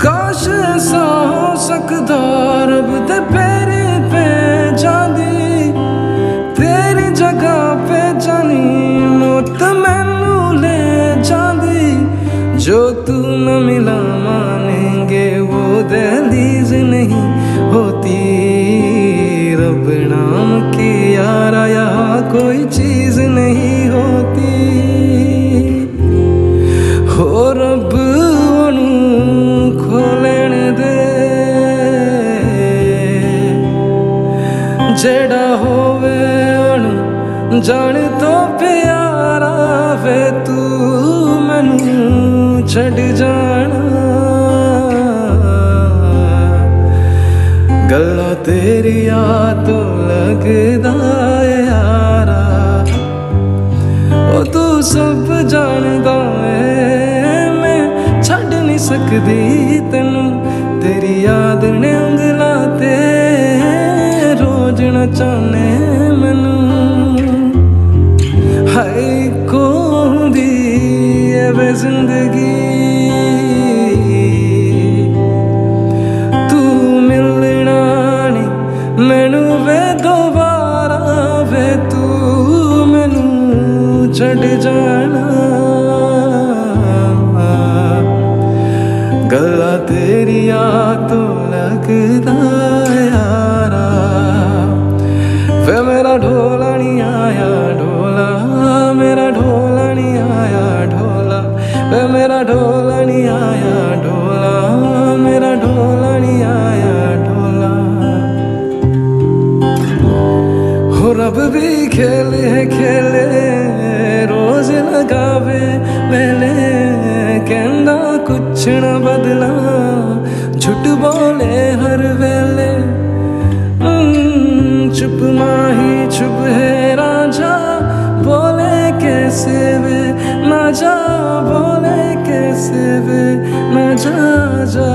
काश ऐसा हो सकदा रब दे पैरे पे जांदी, तेरी जगह पे जानी मौत मैनू ले जांदी। जो तू न मिला मानेंगे वो दहलीज नहीं होती, रब नाम की यारा यहाँ कोई चीज नहीं होती। हो रब ओनू खोलण दे जेड़ा होवे ओनू जान तो प्यारा वे, तू मैनू छड़ जाना। गल्ला तेरिया तो लगदा है यारा, ओ तू सब जानदा है मैं छड़ नहीं सकदी तेनू। तेरी याद ने उंगलां ते रोज नचाने मैनू। हाय कोंदी है वे जिंदगी, तू मिलना नहीं मैनू वे दोबारा वे, तू मैनू छड़ जाना। गल्ला तेरिया तो लगदा यारा, वे मेरा ढोला नहीं आया ढोला, मेरा ढोला नहीं आया ढोला, वे मेरा ढोला नहीं आया ढोला, मेरा ढोला नहीं आया ढोला। हो रब भी खेल है खेले, रोज लगावे मेले, कहंदा कुछ न बदला, झूठ बोले हर वेले। चुप माही चुप है राजा, बोले कैसे वे ना जा, बोले कैसे वे ना जा जा।